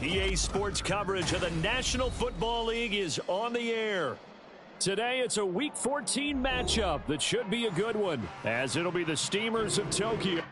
EA Sports coverage of the National Football League is on the air. Today, it's a Week 14 matchup that should be a good one, as it'll be the Steamers of Tokyo.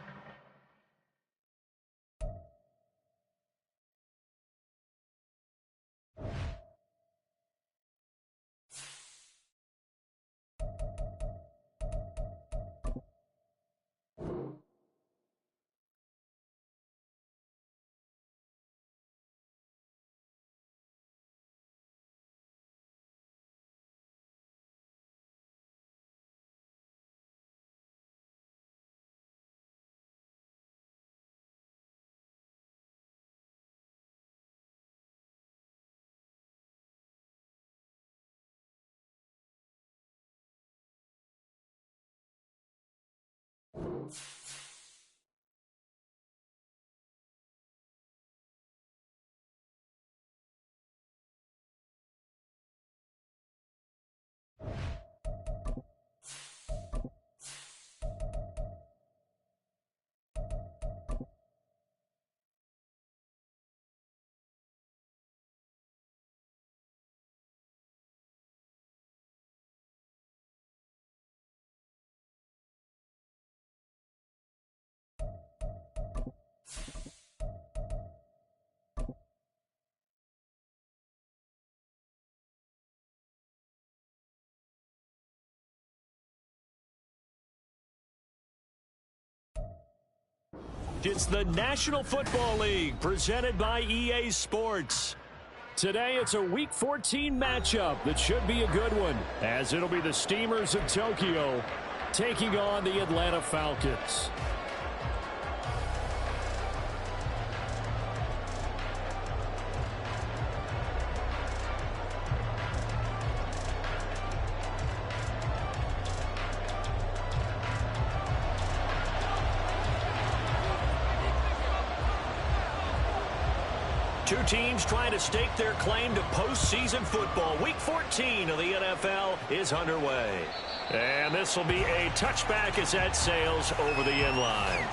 It's the National Football League presented by EA Sports. Today, it's a Week 14 matchup that should be a good one, as it'll be the Steamers of Tokyo taking on the Atlanta Falcons. Two teams trying to stake their claim to postseason football. Week 14 of the NFL is underway. And this will be a touchback as that sails over the end line.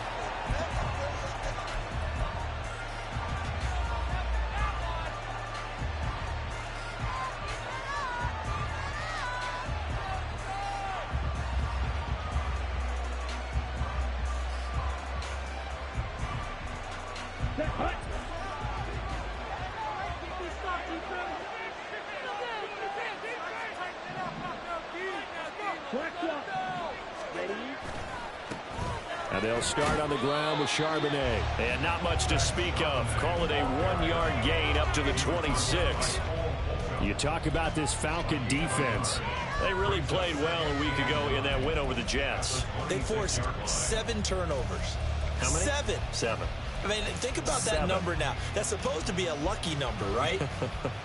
And they'll start on the ground with Charbonnet. And not much to speak of. Call it a 1-yard gain up to the 26. You talk about this Falcon defense. They really played well a week ago in that win over the Jets. They forced 7 turnovers. How many? 7. 7. I mean, think about that number now. That's supposed to be a lucky number, right?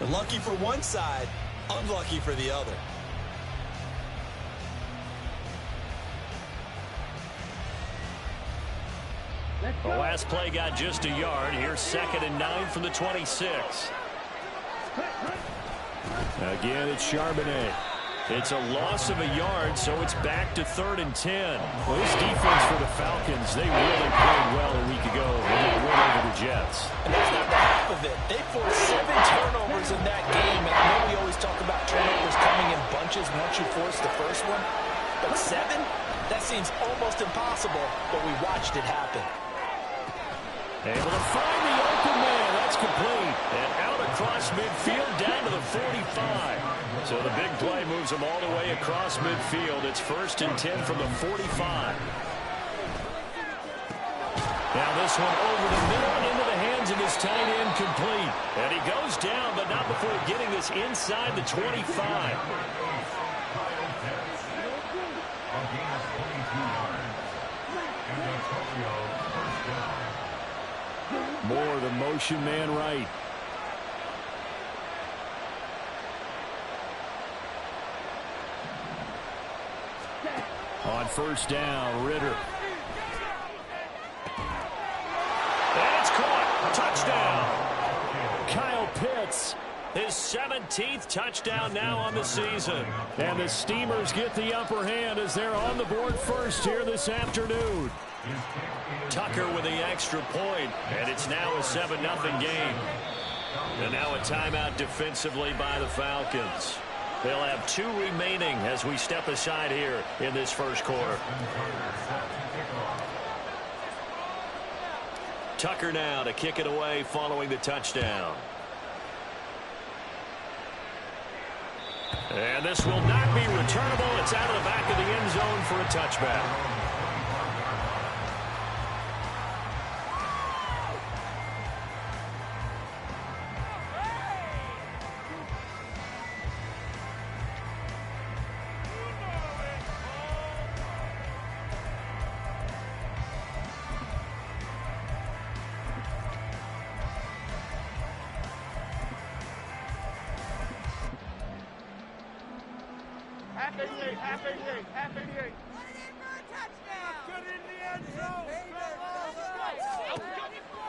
Lucky for one side, unlucky for the other. The last play got just a yard. Here's 2nd and 9 from the 26. Again, it's Charbonnet. It's a loss of a yard, so it's back to 3rd and 10. Well, this defense for the Falcons, they really played well a week ago when they won over the Jets. And that's not the half of it. They forced 7 turnovers in that game, and I know we always talk about turnovers coming in bunches once you force the first one. But 7? That seems almost impossible, but we watched it happen. Able to find the open man. That's complete. And out across midfield down to the 45. So the big play moves them all the way across midfield. It's 1st and 10 from the 45. Now this one over the middle into the hands of his tight end, complete. And he goes down, but not before getting this inside the 25. More the motion man right. On 1st down, Ritter. And it's caught. Touchdown. Kyle Pitts, his 17th touchdown now on the season. And the Steamers get the upper hand as they're on the board first here this afternoon. Tucker with the extra point, and it's now a 7-0 game. And now a timeout defensively by the Falcons. They'll have 2 remaining as we step aside here in this first quarter. Tucker now to kick it away following the touchdown. And this will not be returnable. It's out of the back of the end zone for a touchback.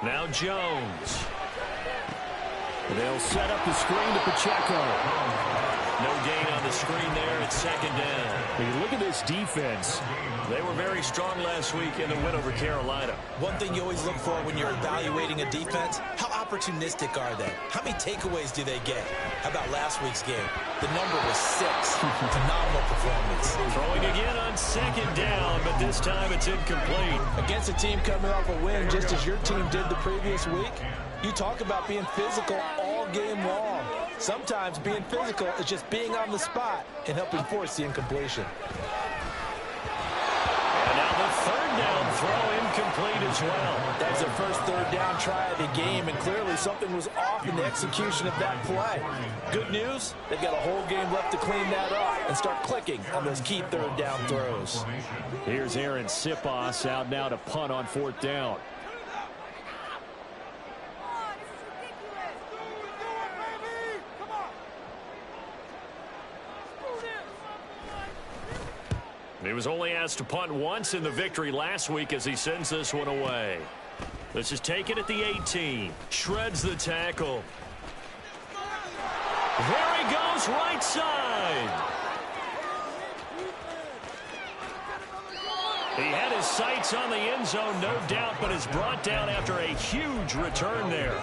Now Jones. They'll set up the screen to Pacheco. No gain on the screen there. It's second down. When you look at this defense, they were very strong last week in the win over Carolina. One thing you always look for when you're evaluating a defense, how opportunistic are they? How many takeaways do they get? How about last week's game? The number was 6. Phenomenal performance. Throwing again on second down, but this time it's incomplete. Against a team coming off a win just as your team did the previous week, you talk about being physical all game long. Sometimes being physical is just being on the spot and helping force the incompletion. And now the third down throw incomplete as well. That was their first third down try of the game, and clearly something was off in the execution of that play. Good news, they've got a whole game left to clean that up and start clicking on those key third down throws. Here's Aaron Sipos out now to punt on 4th down. He was only asked to punt once in the victory last week as he sends this one away. This is taken at the 18. Shreds the tackle. There he goes, right side. He had his sights on the end zone, no doubt, but is brought down after a huge return there.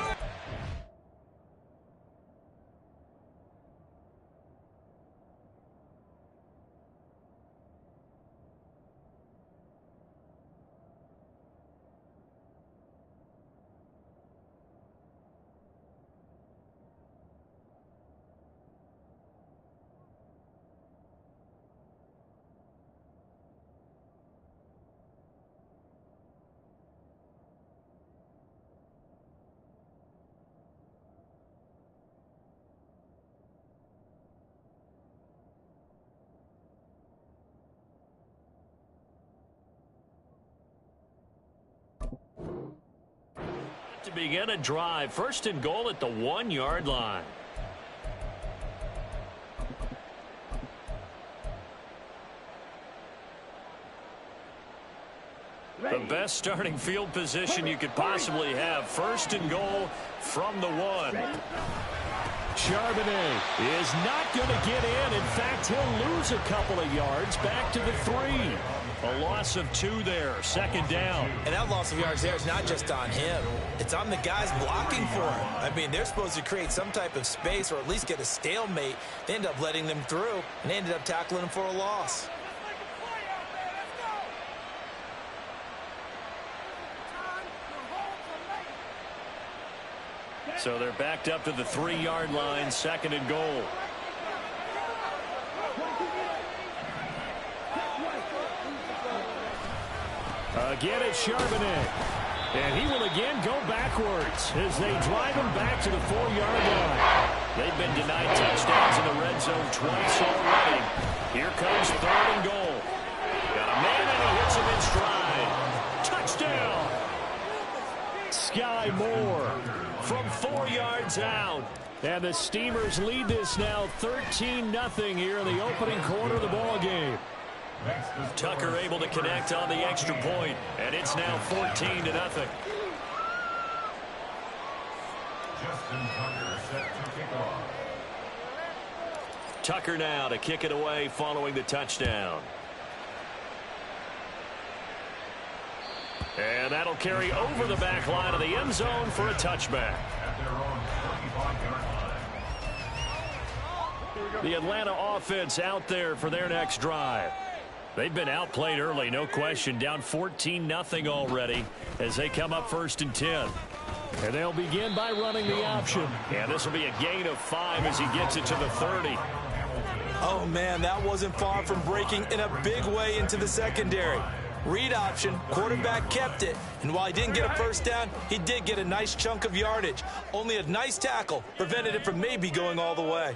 To begin a drive, 1st and goal at the 1-yard line. The best starting field position you could possibly have. 1st and goal from the 1. Charbonnet is not going to get in. In fact, he'll lose a couple of yards back to the 3. A loss of 2 there, 2nd down. And that loss of yards there is not just on him. It's on the guys blocking for him. I mean, they're supposed to create some type of space or at least get a stalemate. They end up letting them through, and they ended up tackling him for a loss. So they're backed up to the 3-yard line, 2nd and goal. Again, it's Charbonnet. And he will again go backwards as they drive him back to the 4-yard line. They've been denied touchdowns in the red zone twice already. Here comes 3rd and goal. Got a man and he hits him in stride. Touchdown! Sky Moore from 4 yards out. And the Steamers lead this now 13-0 here in the opening quarter of the ball game. Tucker able to connect on the extra point, and it's now 14-0. Tucker now to kick it away following the touchdown. And that'll carry over the back line of the end zone for a touchback. The Atlanta offense out there for their next drive. They've been outplayed early, no question. Down 14-0 already as they come up 1st and 10. And they'll begin by running the option. And this will be a gain of 5 as he gets it to the 30. Oh, man, that wasn't far from breaking in a big way into the secondary. Read option, quarterback kept it, and while he didn't get a first down, he did get a nice chunk of yardage. Only a nice tackle prevented it from maybe going all the way.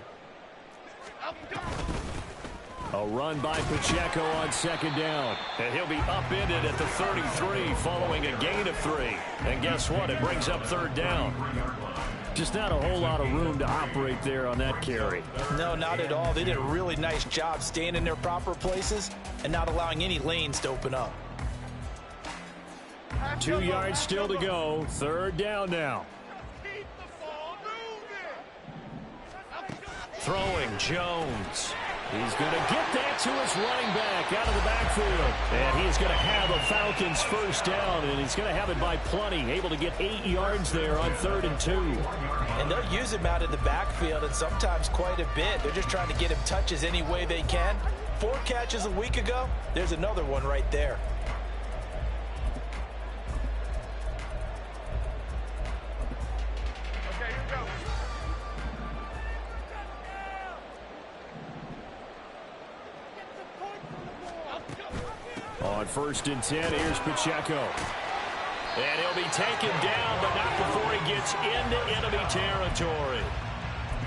A run by Pacheco on 2nd down, and he'll be upended at the 33 following a gain of 3. And guess what? It brings up 3rd down. Just not a whole lot of room to operate there on that carry. No, not at all. They did a really nice job staying in their proper places and not allowing any lanes to open up. 2 yards still to go. 3rd down now. Throwing Jones. He's going to get that to his running back out of the backfield. And he's going to have a Falcons 1st down, and he's going to have it by plenty. Able to get 8 yards there on 3rd and 2. And they'll use him out of the backfield, and sometimes quite a bit. They're just trying to get him touches any way they can. 4 catches a week ago. There's another one right there. On 1st and 10, here's Pacheco. And he'll be taken down, but not before he gets into enemy territory.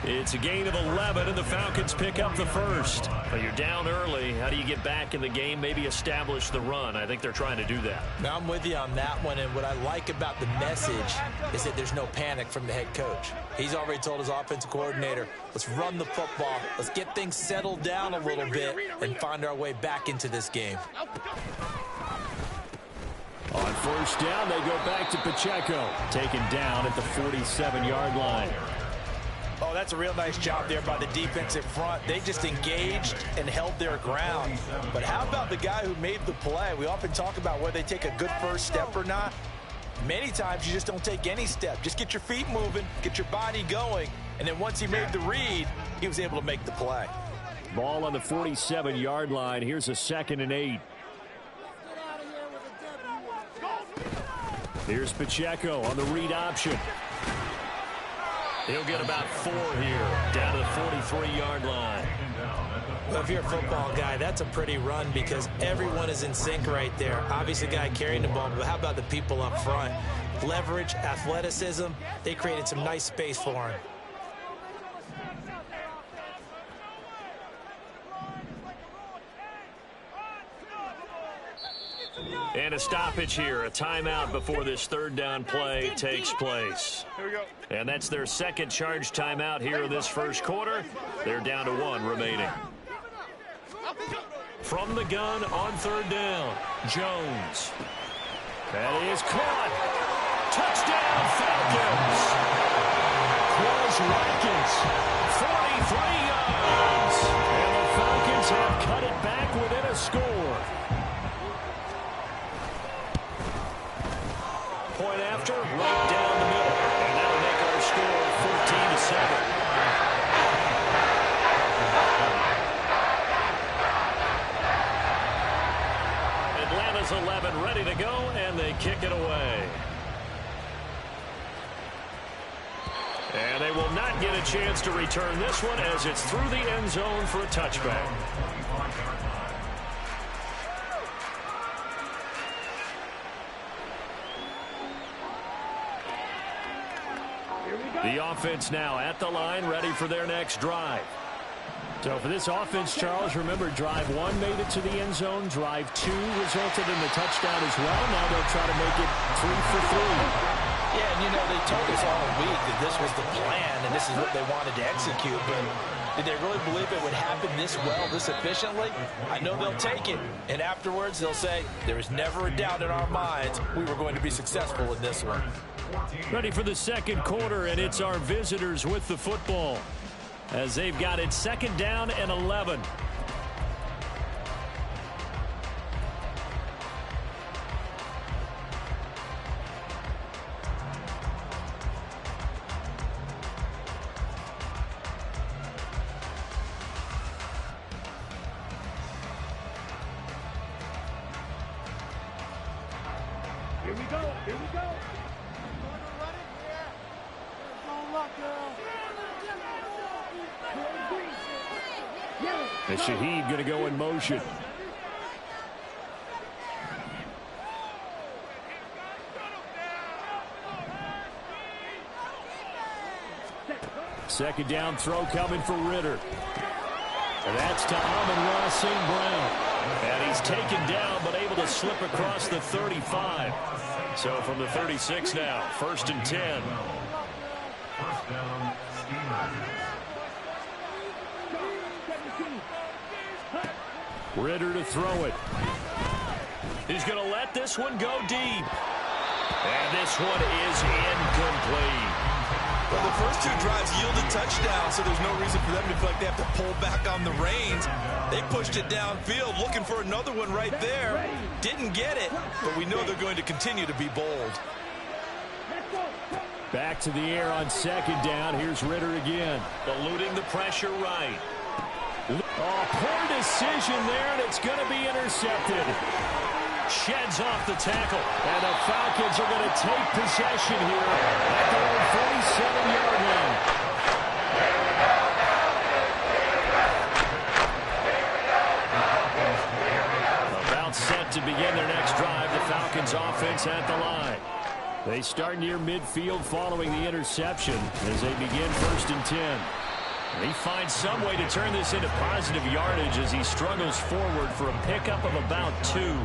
It's a gain of 11, and the Falcons pick up the 1st. But you're down early. How do you get back in the game, maybe establish the run? I think they're trying to do that. Now, I'm with you on that one, and what I like about the message is that there's no panic from the head coach. He's already told his offensive coordinator, let's run the football, let's get things settled down a little bit, and find our way back into this game. On 1st down, they go back to Pacheco, taken down at the 47-yard line. Oh, that's a real nice job there by the defensive front. They just engaged and held their ground. But how about the guy who made the play? We often talk about whether they take a good first step or not. Many times you just don't take any step. Just get your feet moving, get your body going, and then once he made the read, he was able to make the play. Ball on the 47-yard line. Here's a 2nd and 8. Here's Pacheco on the read option. He'll get about 4 here, down to the 43-yard line. Well, if you're a football guy, that's a pretty run because everyone is in sync right there. Obviously, the guy carrying the ball, but how about the people up front? Leverage, athleticism, they created some nice space for him. And a stoppage here, a timeout before this 3rd down play takes place. Here we go. And that's their 2nd charge timeout here in this 1st quarter. They're down to 1 remaining. From the gun on 3rd down, Jones. That is caught. Touchdown, Falcons. Quaz Watkins, 43 yards. And the Falcons have cut it back within a score. Point after, right down the middle. And that'll make our score 14-7. Atlanta's 11 ready to go, and they kick it away. And they will not get a chance to return this one as it's through the end zone for a touchback. The offense now at the line, ready for their next drive. So for this offense, Charles, remember, drive 1 made it to the end zone. Drive 2 resulted in the touchdown as well. Now they'll try to make it 3 for 3. Yeah, and you know, they told us all week that this was the plan and this is what they wanted to execute, but did they really believe it would happen this well, this efficiently? I know they'll take it, and afterwards they'll say, there was never a doubt in our minds we were going to be successful in this one. Ready for the 2nd quarter, and it's our visitors with the football as they've got it 2nd down and 11. And Shaheed going to go in motion. Second down throw coming for Ritter. And that's to Amon-Ra St. Brown. And he's taken down but able to slip across the 35. So from the 36 now, 1st and 10. First down, Ritter to throw it. He's going to let this one go deep. And this one is incomplete. Well, the first 2 drives yielded touchdowns, so there's no reason for them to feel like they have to pull back on the reins. They pushed it downfield, looking for another one right there. Didn't get it, but we know they're going to continue to be bold. Back to the air on 2nd down. Here's Ritter again. Eluding the pressure right. Oh, poor decision there, and it's going to be intercepted. Sheds off the tackle, and the Falcons are going to take possession here at their own 47-yard line. About set to begin their next drive, the Falcons offense at the line. They start near midfield following the interception as they begin 1st and 10. He finds some way to turn this into positive yardage as he struggles forward for a pickup of about 2.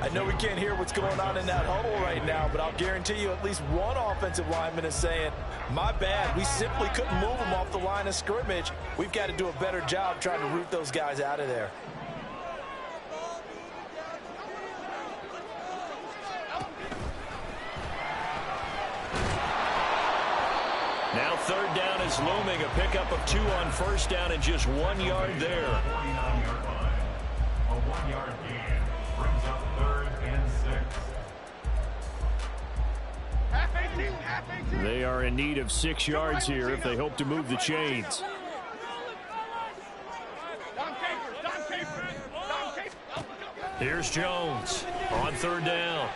I know we can't hear what's going on in that huddle right now, but I'll guarantee you at least one offensive lineman is saying, my bad, we simply couldn't move them off the line of scrimmage. We've got to do a better job trying to root those guys out of there. Now 3rd down is looming, a pickup of 2 on 1st down and just 1 yard there. a 1-yard gain brings up 3rd and 6. They are in need of 6 yards here if they hope to move the chains. Here's Jones on 3rd down.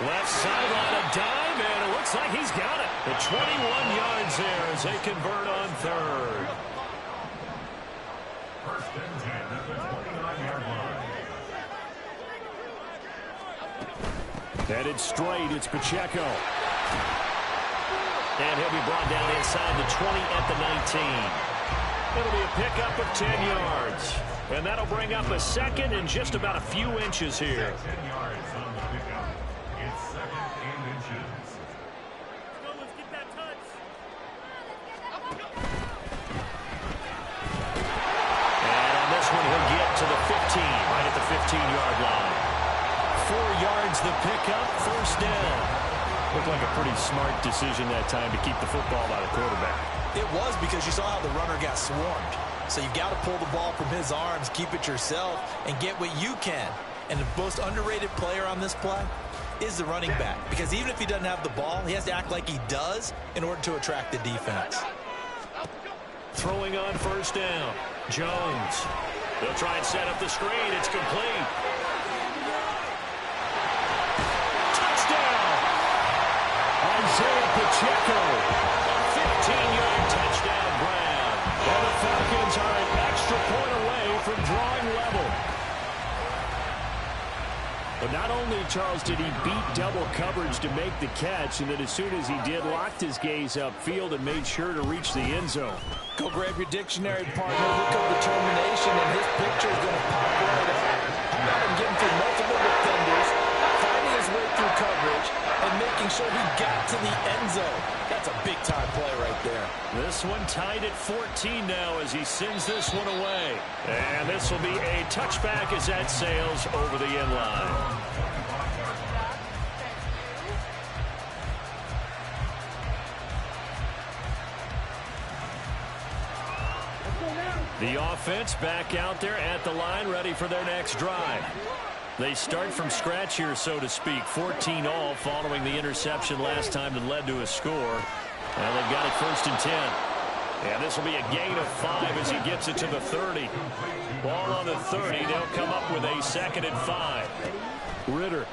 Left sideline, a dive, and it looks like he's got it. The 21 yards there as they convert on 3rd. 1st and 10 at the 29-yard line. Headed straight, it's Pacheco. And he'll be brought down inside the 20 at the 19. It'll be a pickup of 10 yards. And that'll bring up a 2nd and just about a few inches here. 10 yards on the pickup. It's 2nd and inches. Let's get that touch. And on this one, he'll get to the 15, right at the 15-yard line. 4 yards the pickup, 1st down. Looked like a pretty smart decision that time to keep the football by the quarterback. It was, because you saw how the runner got swarmed. So you've got to pull the ball from his arms, keep it yourself, and get what you can. And the most underrated player on this play is the running back. Because even if he doesn't have the ball, he has to act like he does in order to attract the defense. Throwing on 1st down. Jones. They'll try and set up the screen. It's complete. Touchdown! Isaiah Pacheco. A 15-yard touchdown grab. And the Falcons are an extra point away from drawing level. But not only, Charles, did he beat double coverage to make the catch, and then as soon as he did, locked his gaze upfield and made sure to reach the end zone. Go grab your dictionary, partner. Look up determination, and his picture is going to pop right up. How about him getting through multiple defenders, finding his way through coverage, and making sure he got to the end zone? That's a big-time play right there. This one tied at 14 now as he sends this one away. And this will be a touchback as that sails over the end line. The offense back out there at the line, ready for their next drive. They start from scratch here, so to speak. 14 all following the interception last time that led to a score. And they've got it 1st and 10. And this will be a gain of 5 as he gets it to the 30. Ball on the 30. They'll come up with a 2nd and 5. Ritter.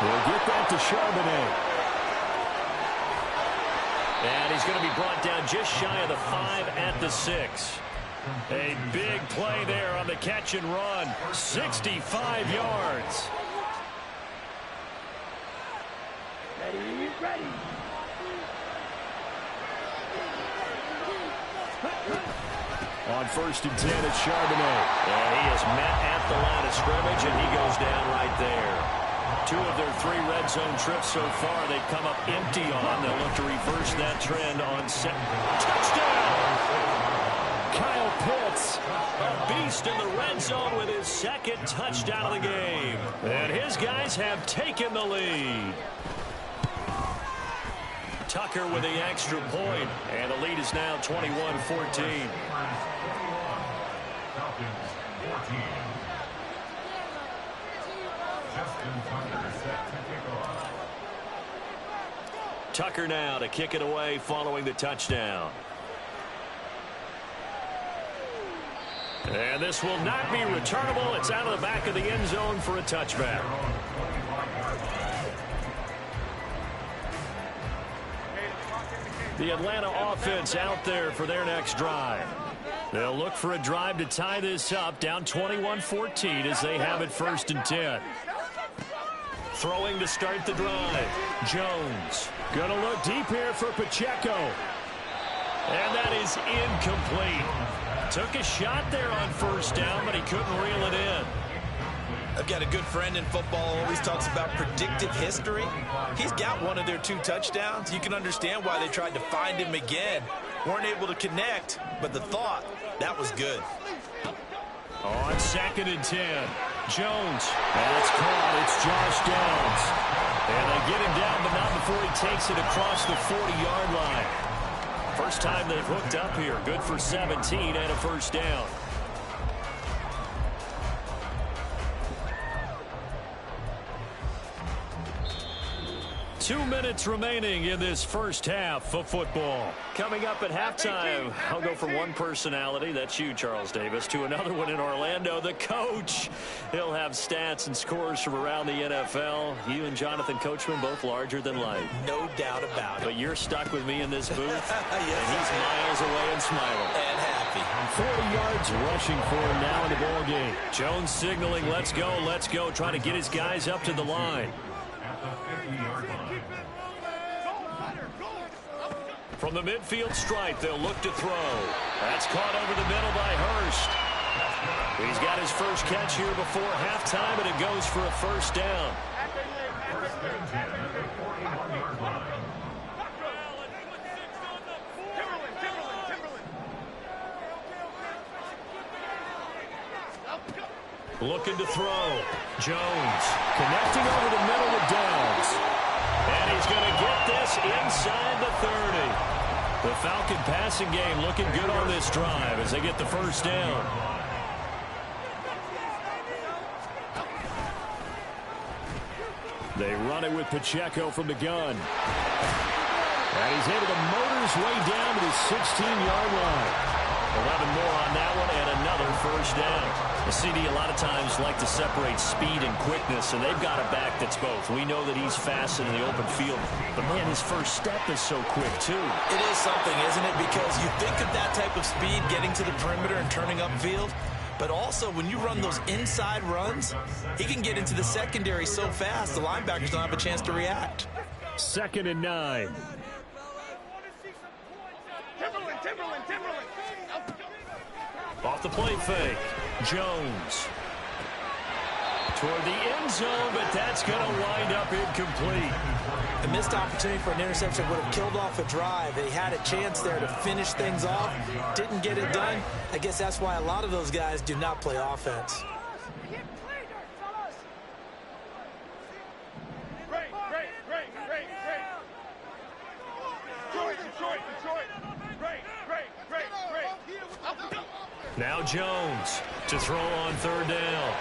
We'll get that to Charbonnet. And he's going to be brought down just shy of the 5 at the 6. A big play there on the catch and run. 65 yards. Ready. On 1st and 10, it's Charbonnet. And he is met at the line of scrimmage, and he goes down right there. 2 of their 3 red zone trips so far, they've come up empty on. They'll look to reverse that trend on set. Touchdown! Kyle Pitts, a beast in the red zone with his 2nd touchdown of the game. And his guys have taken the lead. Tucker with the extra point, and the lead is now 21-14. Tucker now to kick it away following the touchdown. And this will not be returnable. It's out of the back of the end zone for a touchback. The Atlanta offense out there for their next drive. They'll look for a drive to tie this up, down 21-14 as they have it 1st and 10. Throwing to start the drive. Jones. Going to look deep here for Pacheco. And that is incomplete. Took a shot there on 1st down, but he couldn't reel it in. I've got a good friend in football, always talks about predictive history. He's got one of their 2 touchdowns. You can understand why they tried to find him again. Weren't able to connect, but the thought, that was good. On 2nd and 10, Jones. That's caught. It's Josh Downs. And they get him down, but not before he takes it across the 40-yard line. First time they've hooked up here. Good for 17 and a 1st down. Two minutes remaining in this first half of football. Coming up at halftime, I'll go from one personality, that's you, Charles Davis, to another one in Orlando, the coach. He'll have stats and scores from around the NFL. You and Jonathan Coachman both larger than life. No doubt about it. But you're stuck with me in this booth, yes, and he's miles away and smiling. And happy. 40 yards rushing for him now in the ball game. Jones signaling, let's go, trying to get his guys up to the line. From the midfield stripe, they'll look to throw. That's caught over the middle by Hurst. He's got his first catch here before halftime, and it goes for a 1st down. Looking to throw. Jones connecting over the middle with Downs. And he's going to get this inside the 30. The Falcon passing game looking good on this drive as they get the 1st down. They run it with Pacheco from the gun. And he's able to motor his way down to the 16-yard line. 11 more on that one and another 1st down. The CD a lot of times like to separate speed and quickness, and they've got a back that's both. We know that he's fast in the open field, but man, his first step is so quick too. It is something, isn't it? Because you think of that type of speed getting to the perimeter and turning upfield, but also when you run those inside runs, he can get into the secondary so fast the linebackers don't have a chance to react. 2nd and 9. Off the play fake. Jones. Toward the end zone, but that's going to wind up incomplete. A missed opportunity for an interception would have killed off a drive. They had a chance there to finish things off. Didn't get it done. I guess that's why a lot of those guys do not play offense. Now Jones to throw on 3rd down.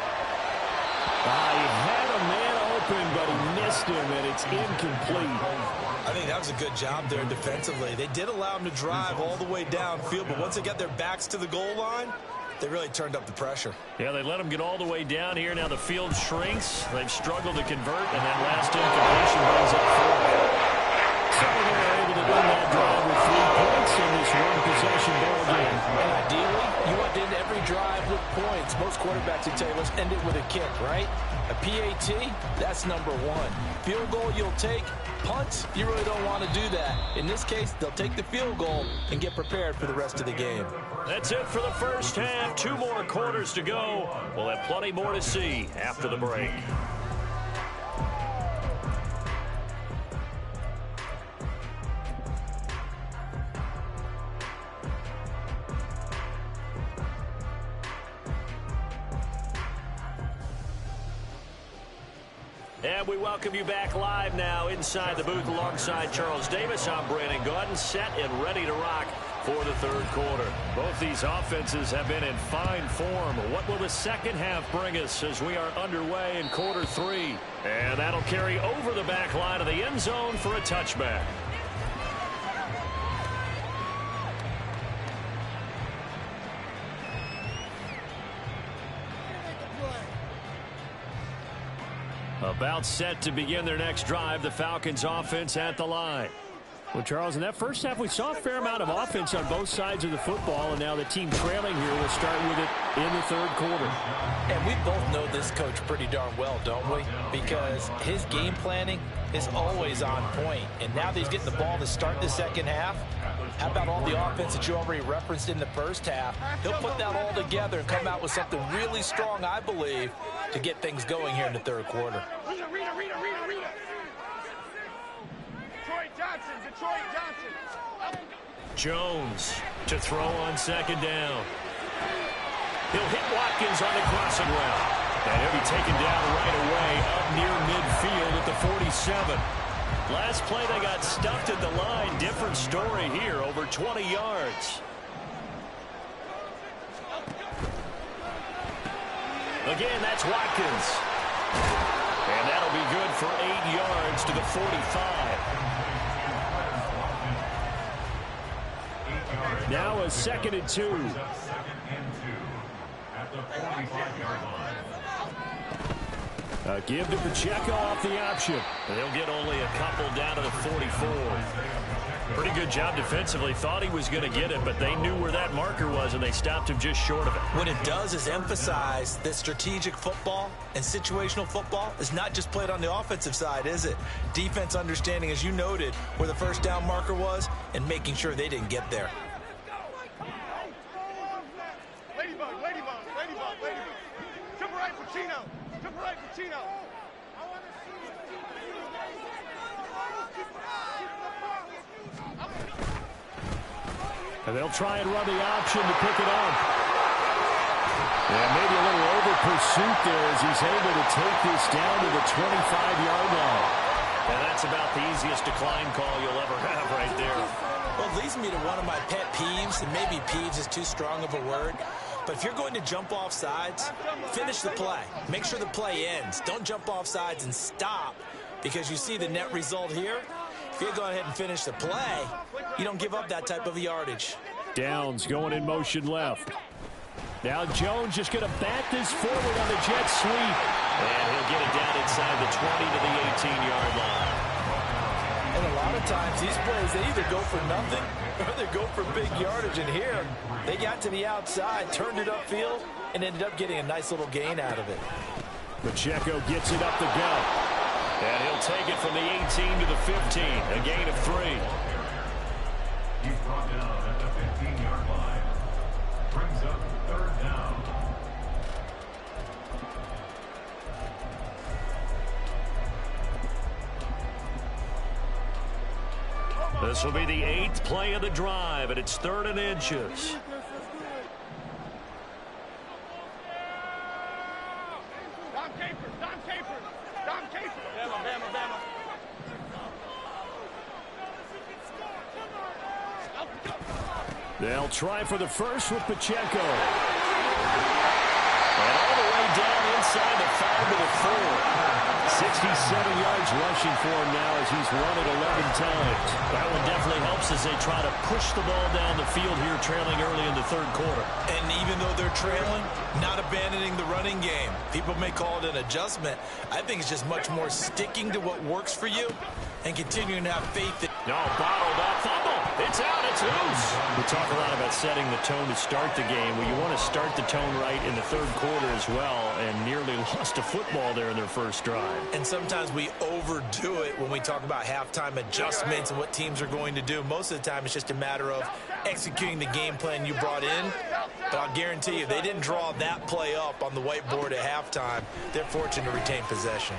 He had a man open, but he missed him, and it's incomplete. I think that was a good job there defensively. They did allow him to drive all the way downfield, but once they got their backs to the goal line, They really turned up the pressure. Yeah, they let them get all the way down here. Now the field shrinks. They've struggled to convert, and that last incompletion brings up 4. So they were able to win that drive with 3 points in this one-possession ball game. And ideally, you want to end every drive with points. Most quarterbacks would tell you, let's end it with a kick, right? A PAT, that's number 1. Field goal you'll take. Punts, you really don't want to do that. In this case, they'll take the field goal and get prepared for the rest of the game. That's it for the first half. 2 more quarters to go. We'll have plenty more to see after the break. And we welcome you back live now inside the booth alongside Charles Davis. I'm Brandon Gaudin, set and ready to rock for the third quarter. Both these offenses have been in fine form. What will the second half bring us as we are underway in quarter 3? And that'll carry over the back line of the end zone for a touchback. About set to begin their next drive, the Falcons offense at the line. Well, Charles, in that first half, we saw a fair amount of offense on both sides of the football, and now the team trailing here will start with it in the third quarter. And we both know this coach pretty darn well, don't we? Because his game planning is always on point. And now that he's getting the ball to start the second half, how about all the offense that you already referenced in the first half? He'll put that all together and come out with something really strong, I believe, to get things going here in the third quarter. Jones to throw on second down. He'll hit Watkins on the crossing route. And he'll be taken down right away up near midfield at the 47. Last play they got stuffed at the line. Different story here, over 20 yards. Again, that's Watkins. And that'll be good for 8 yards to the 45. Now a 2nd and 2. At the 45-yard line. Give to Pacheco off the option. They'll get only a couple down to the 44. Pretty good job defensively. Thought he was going to get it, but they knew where that marker was, and they stopped him just short of it. What it does is emphasize that strategic football and situational football is not just played on the offensive side, is it? Defense understanding, as you noted, where the first down marker was and making sure they didn't get there. And they'll try and run the option to pick it up. And maybe a little over pursuit there as he's able to take this down to the 25-yard line. And that's about the easiest decline call you'll ever have right there. Well, it leads me to one of my pet peeves, and maybe peeves is too strong of a word. But if you're going to jump off sides, finish the play. Make sure the play ends. Don't jump off sides and stop, because you see the net result here. If you go ahead and finish the play, you don't give up that type of yardage. Downs going in motion left. Now Jones just going to bat this forward on the jet sweep. And he'll get it down inside the 20 to the 18-yard line. And a lot of times these plays, they either go for nothing or they go for big yardage. And here, they got to the outside, turned it upfield, and ended up getting a nice little gain out of it. Pacheco gets it up the gut. And he'll take it from the 18 to the 15, a gain of 3. He's brought down at the 15-yard line. Brings up third down. This will be the 8th play of the drive, and it's 3rd and inches. They'll try for the first with Pacheco. And all the way down inside the 5 to the 4. 67 yards rushing for him now as he's run it 11 times. That one definitely helps as they try to push the ball down the field here, trailing early in the third quarter. And even though they're trailing, not abandoning the running game. People may call it an adjustment. I think it's just much more sticking to what works for you and continuing to have faith that... No, bottled up, fumble. It's out, it's loose. We talk a lot about setting the tone to start the game. Well, you want to start the tone right in the third quarter as well, and nearly lost a football there in their first drive. And sometimes we overdo it when we talk about halftime adjustments and what teams are going to do. Most of the time, it's just a matter of executing the game plan you brought in. But I'll guarantee you, they didn't draw that play up on the whiteboard at halftime. They're fortunate to retain possession.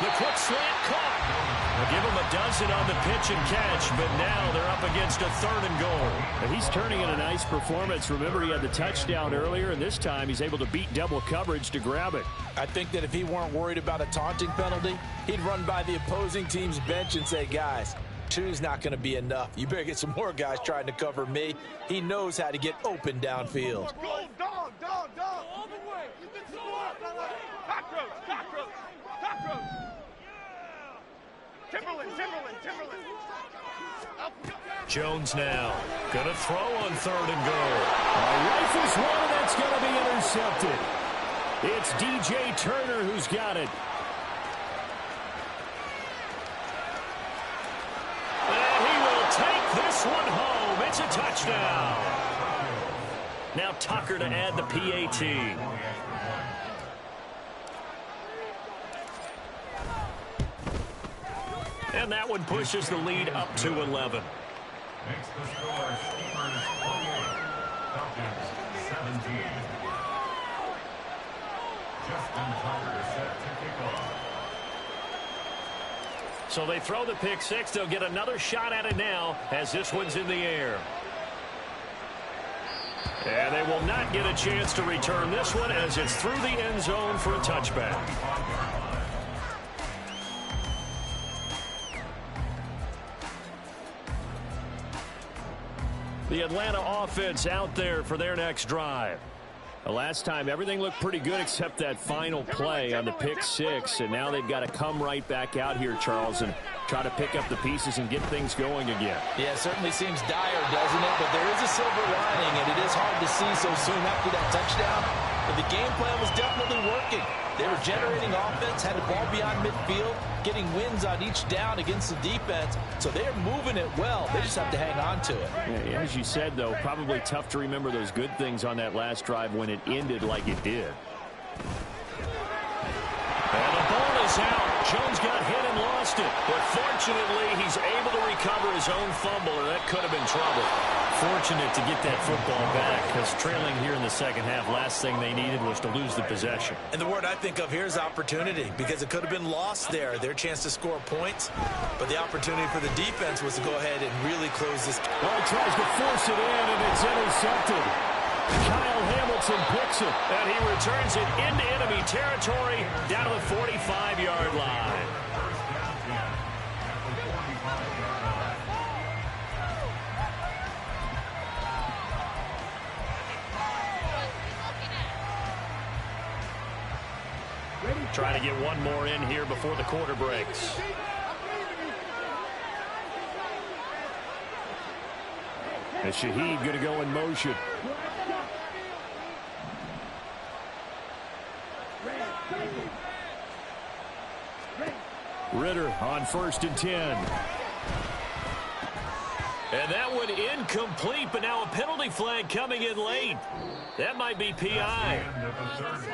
The quick slant caught. They'll give him a dozen on the pitch and catch, but now they're up against a 3rd and goal. And he's turning in a nice performance. Remember, he had the touchdown earlier, and this time he's able to beat double coverage to grab it. I think that if he weren't worried about a taunting penalty, he'd run by the opposing team's bench and say, guys, two's not going to be enough. You better get some more guys trying to cover me. He knows how to get open downfield. Go, dog, dog, dog. All the way. You can go up. Cockroach, cockroach, cockroach. Timberland. Jones now going to throw on 3rd and goal. Rifles one, and that's going to be intercepted. It's DJ Turner who's got it. And he will take this one home. It's a touchdown. Now Tucker to add the PAT. And that one pushes the lead up to 11. Makes the score Steelers 48, Falcons 17. Justin Tucker set to kick off. So they throw the pick six. They'll get another shot at it now as this one's in the air. And they will not get a chance to return this one as it's through the end zone for a touchback. The Atlanta offense out there for their next drive. The last time, everything looked pretty good except that final play on the pick six. And now they've got to come right back out here, Charles, and try to pick up the pieces and get things going again. Yeah, it certainly seems dire, doesn't it? But there is a silver lining, and it is hard to see so soon after that touchdown. But the game plan was definitely working. They were generating offense, had the ball beyond midfield, getting wins on each down against the defense. So they're moving it well. They just have to hang on to it. Yeah, as you said, though, probably tough to remember those good things on that last drive when it ended like it did. And the ball is out. Jones got hit and lost it. But fortunately, he's able to recover his own fumble, or that could have been trouble. Fortunate to get that football back, because trailing here in the second half, last thing they needed was to lose the possession. And the word I think of here is opportunity, because it could have been lost there, their chance to score points. But the opportunity for the defense was to go ahead and really close this. Well, he tries to force it in, and it's intercepted. Kyle Hamilton picks it, and he returns it into enemy territory down to the 45-yard line. Trying to get one more in here before the quarter breaks. And Shaheed going to go in motion. Ritter on 1st and 10. And that one incomplete, but now a penalty flag coming in late. That might be PI.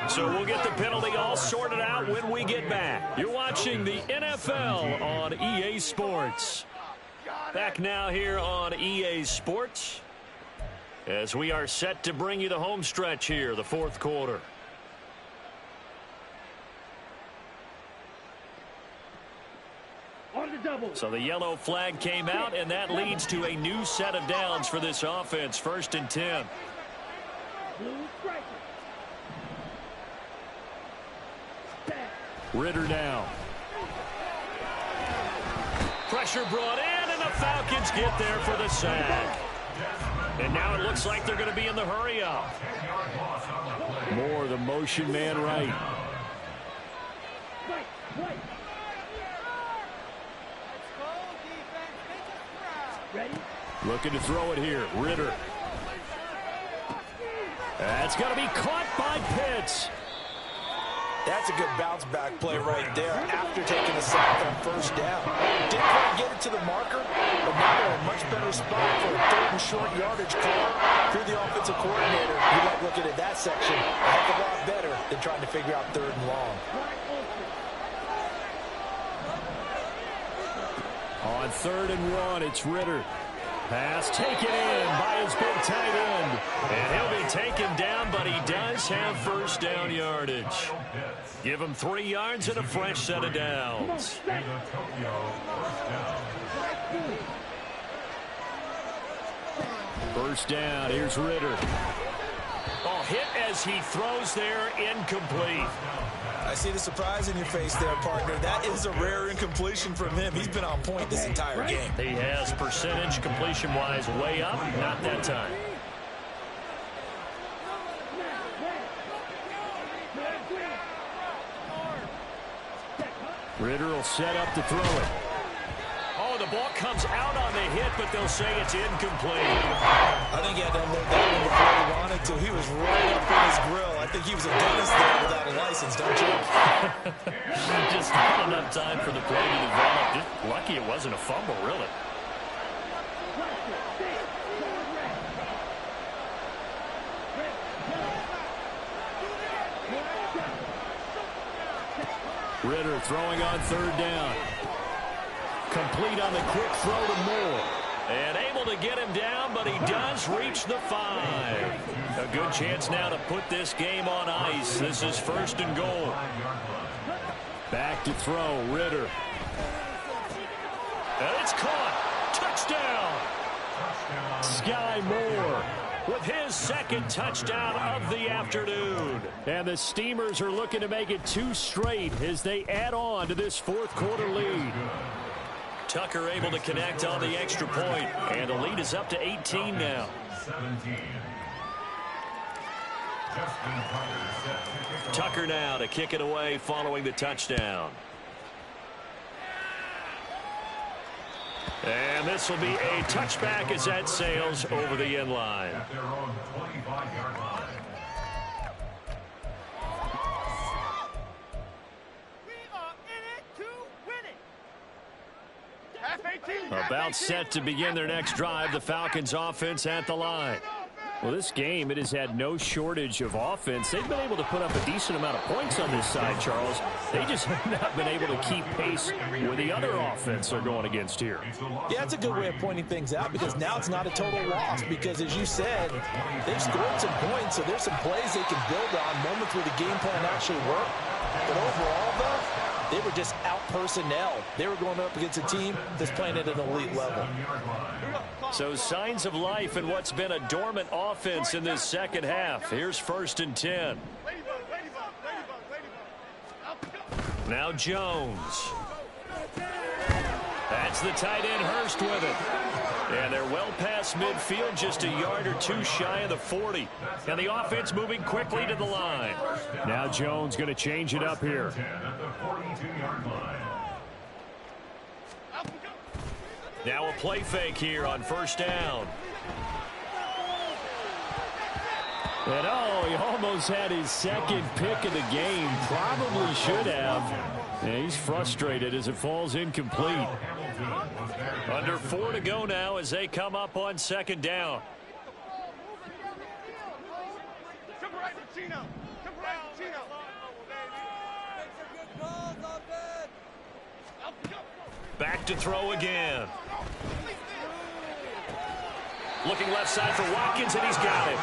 So we'll get the penalty all sorted out when we get back. You're watching the NFL on EA Sports. Back now here on EA Sports as we are set to bring you the home stretch here, the fourth quarter. So the yellow flag came out, and that leads to a new set of downs for this offense. 1st and 10. Ritter now. Pressure brought in, and the Falcons get there for the sack. And now it looks like they're going to be in the hurry-up. More of the motion man right. Looking to throw it here. Ritter. That's going to be caught by Pitts. That's a good bounce-back play right there after taking a sack on first down. Didn't quite get it to the marker, but now they're in a much better spot for a third and short yardage call. If you're the offensive coordinator, you like looking at that section a heck of a lot better than trying to figure out third and long. On 3rd and 1, it's Ritter. Pass taken in by his big tight end. And he'll be taken down, but he does have first down yardage. Give him 3 yards and a fresh set of downs. First down, here's Ritter. Oh, hit as he throws there, incomplete. I see the surprise in your face there, partner. That is a rare incompletion from him. He's been on point this entire game. He has percentage completion-wise way up, not that time. Ritter will set up to throw it. Oh, the ball comes out on the hit, but they'll say it's incomplete. I think he had to unload that one before he wanted to. He was right up in his grill. I think he was a dentist there without a license, don't you? Just not enough time for the play to develop. Just lucky it wasn't a fumble, really. Ritter throwing on 3rd down. Complete on the quick throw to Moore. And able to get him down, but he does reach the 5. A good chance now to put this game on ice. This is 1st and goal. Back to throw, Ritter. And it's caught. Touchdown. Sky Moore with his 2nd touchdown of the afternoon. And the Steamers are looking to make it 2 straight as they add on to this 4th quarter lead. Tucker able to connect on the extra point, and the lead is up to 18 now. 17. Tucker now to kick it away following the touchdown. And this will be a touchback as that sails over the end line. At their own 25-yard line. About set to begin their next drive, the Falcons offense at the line. Well, this game, it has had no shortage of offense. They've been able to put up a decent amount of points on this side, Charles. They just have not been able to keep pace with the other offense they're going against here. Yeah, that's a good way of pointing things out because now it's not a total loss because, as you said, they've scored some points, so there's some plays they can build on, moments where the game plan actually worked. But overall, though, they were just out personnel. They were going up against a team that's playing at an elite level. So signs of life in what's been a dormant offense in this second half. Here's 1st and 10. Now Jones. That's the tight end Hurst with it. And they're well past midfield, just a yard or 2 shy of the 40. And the offense moving quickly to the line. Now Jones going to change it up here. At the 42-yard line. Now a play fake here on 1st down. And oh, he almost had his 2nd pick of the game. Probably should have. And he's frustrated as it falls incomplete. Under 4 to go now as they come up on 2nd down. Back to throw again. Looking left side for Watkins, and he's got it.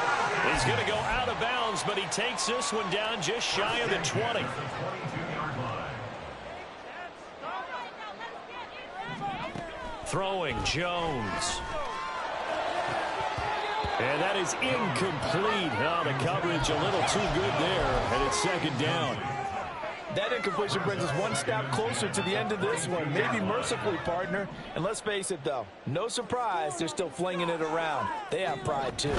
He's going to go out of bounds, but he takes this one down just shy of the 20. Throwing Jones. And that is incomplete. Oh, the coverage a little too good there, and it's 2nd down. That incompletion brings us one step closer to the end of this one. Maybe mercifully, partner. And let's face it, though. No surprise, they're still flinging it around. They have pride, too.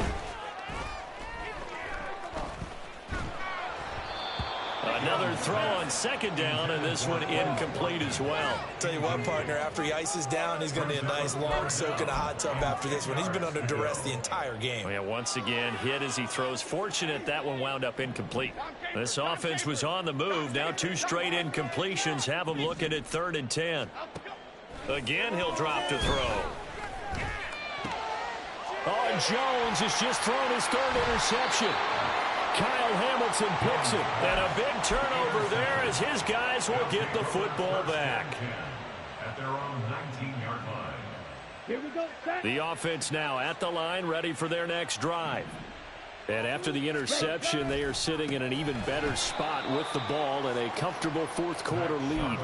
Another throw on second down, and this one incomplete as well. Tell you what, partner, after he ices down, he's going to need a nice long soak in a hot tub after this one. He's been under duress the entire game. Yeah, once again, hit as he throws. Fortunate that one wound up incomplete. This offense was on the move. Now 2 straight incompletions have him looking at 3rd and 10. Again, he'll drop to throw. Oh, and Jones has just thrown his 3rd interception. Kyle Hamilton picks it. And a big turnover there as his guys will get the football back. At their own 19-yard line. Here we go. The offense now at the line, ready for their next drive. And after the interception, they are sitting in an even better spot with the ball and a comfortable 4th quarter lead.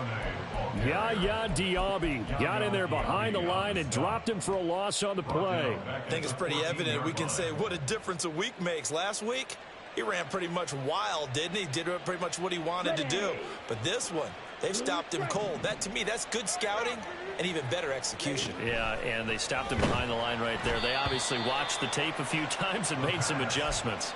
Yaya Diaby got in there behind the line and dropped him for a loss on the play. I think it's pretty evident. We can say what a difference a week makes. Last week, he ran pretty much wild, didn't he? Did pretty much what he wanted to do. But this one, they've stopped him cold. That, to me, that's good scouting and even better execution. Yeah, and they stopped him behind the line right there. They obviously watched the tape a few times and made some adjustments.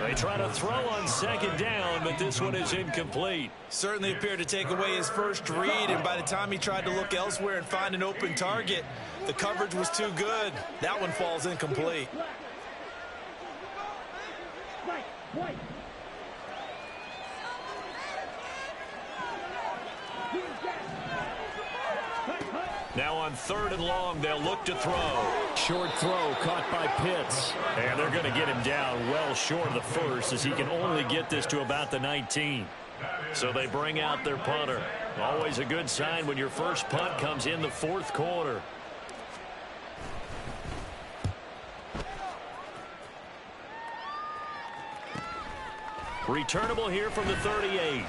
They try to throw on second down, but this one is incomplete. Certainly appeared to take away his first read, and by the time he tried to look elsewhere and find an open target, the coverage was too good. That one falls incomplete. Now on 3rd and long, they'll look to throw. Short throw caught by Pitts. And they're going to get him down well short of the first as he can only get this to about the 19. So they bring out their punter. Always a good sign when your first punt comes in the 4th quarter. Returnable here from the 38.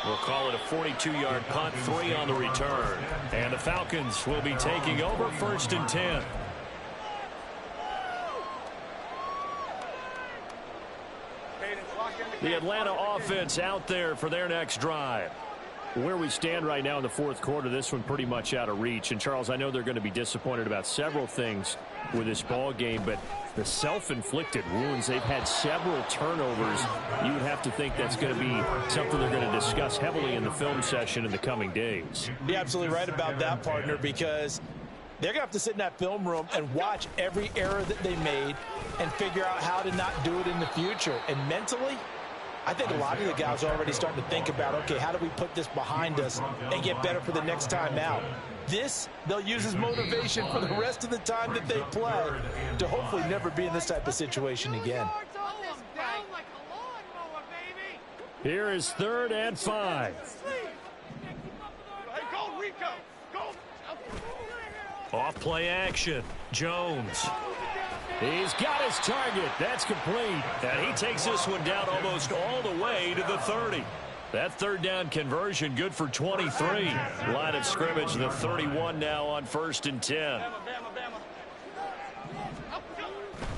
We'll call it a 42-yard punt, 3 on the return. And the Falcons will be taking over 1st and 10. The Atlanta offense out there for their next drive. Where we stand right now in the 4th quarter, this one pretty much out of reach. And, Charles, I know they're going to be disappointed about several things with this ball game, but the self-inflicted wounds, they've had several turnovers. You would have to think that's going to be something they're going to discuss heavily in the film session in the coming days. You're absolutely right about that, partner, because they're going to have to sit in that film room and watch every error that they made and figure out how to not do it in the future. And mentally, I think a lot of the guys are already starting to think about, okay, how do we put this behind us and get better for the next time out? This, they'll use as motivation for the rest of the time that they play to hopefully never be in this type of situation again. Here is 3rd and 5. Off play action. Jones. He's got his target. That's complete. And he takes this one down almost all the way to the 30. That 3rd down conversion good for 23. Line of scrimmage, the 31 now on 1st and 10.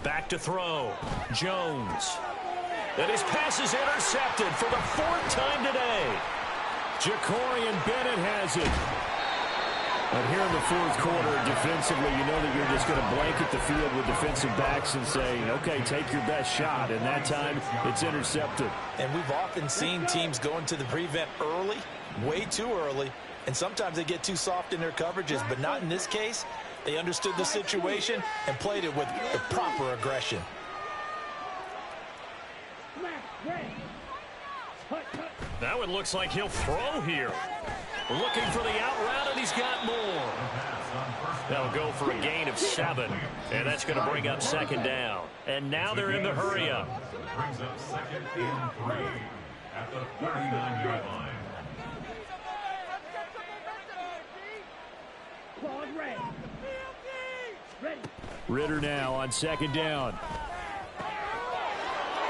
Back to throw. Jones. And his pass is intercepted for the 4th time today. Jacorian Bennett has it. And here in the 4th quarter, defensively, you know that you're just going to blanket the field with defensive backs and say, okay, take your best shot. And that time, it's intercepted. And we've often seen teams go into the prevent early, way too early, and sometimes they get too soft in their coverages, but not in this case. They understood the situation and played it with the proper aggression. That one looks like he'll throw here. Looking for the out route, and he's got more. They'll go for a gain of 7, and that's going to bring up 2nd down. And now they're in the hurry up. Brings up 2nd and 3 at the 39-yard line. Ritter now on 2nd down.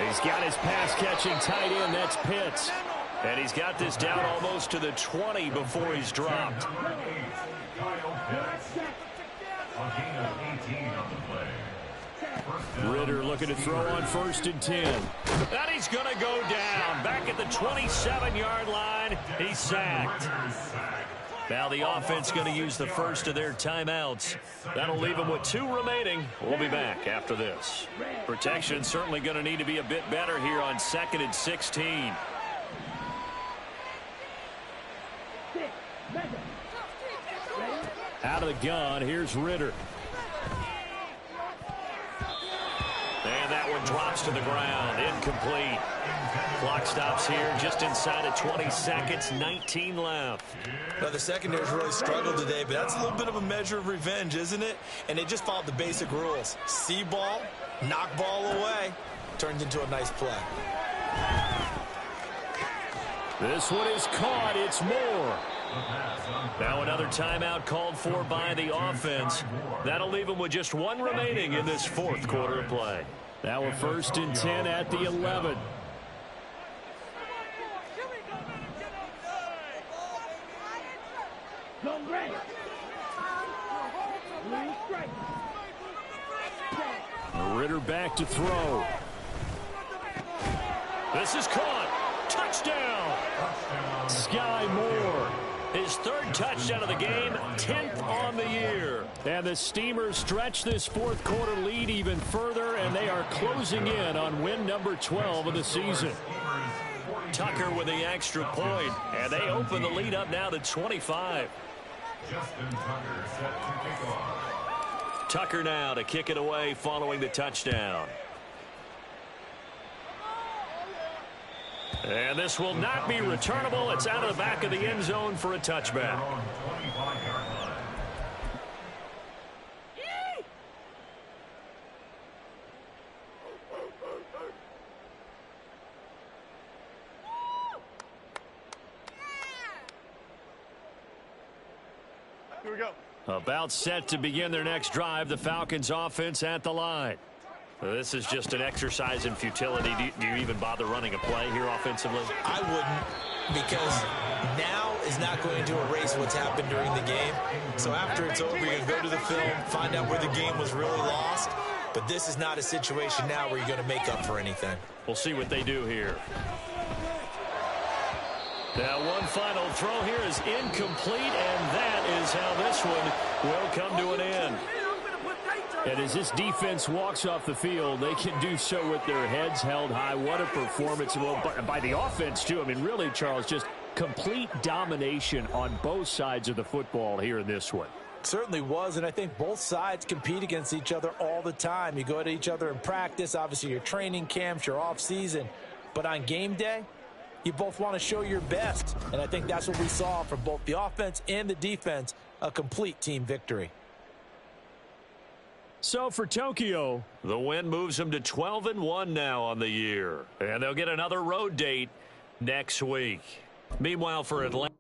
He's got his pass-catching tight end. That's Pitts. And he's got this down almost to the 20 before he's dropped. Number 8, Kyle Pitts. A gain of 18 on the play. Ritter looking to throw on 1st and 10. And he's going to go down. Back at the 27-yard line. He's sacked. Now the offense going to use the first of their timeouts. That'll leave them with 2 remaining. We'll be back after this. Protection certainly going to need to be a bit better here on 2nd and 16. Out of the gun, here's Ritter. And that one drops to the ground. Incomplete. Clock stops here just inside of 20 seconds. 19 left. Now, the secondary's really struggled today, but that's a little bit of a measure of revenge, isn't it? And they just followed the basic rules. See ball, knock ball away. Turns into a nice play. This one is caught. It's Moore. Now another timeout called for by the offense. That'll leave them with just 1 remaining in this 4th quarter of play. Now a 1st and 10 at the 11. Ritter back to throw. This is caught. Touchdown. Sky Moore. His 3rd touchdown of the game, 10th on the year. And the Steamers stretch this 4th quarter lead even further, and they are closing in on win number 12 of the season. Tucker with the extra point, and they open the lead up now to 25. Justin Tucker set to kick off. Tucker now to kick it away following the touchdown. And this will not be returnable. It's out of the back of the end zone for a touchback. Here we go. About set to begin their next drive, the Falcons offense at the line. This is just an exercise in futility. Do you even bother running a play here offensively? I wouldn't, because now is not going to erase what's happened during the game. So after it's over, you're going to go to the film, find out where the game was really lost. But this is not a situation now where you're going to make up for anything. We'll see what they do here. Now one final throw here is incomplete, and that is how this one will come to an end. And as this defense walks off the field, they can do so with their heads held high. What a performance by the offense, too. I mean, really, Charles, just complete domination on both sides of the football here in this one. Certainly was, and I think both sides compete against each other all the time. You go at each other in practice, obviously your training camps, your off-season. But on game day, you both want to show your best. And I think that's what we saw from both the offense and the defense, a complete team victory. So for Tokyo, the win moves them to 12-1 now on the year. And they'll get another road date next week. Meanwhile, for Atlanta.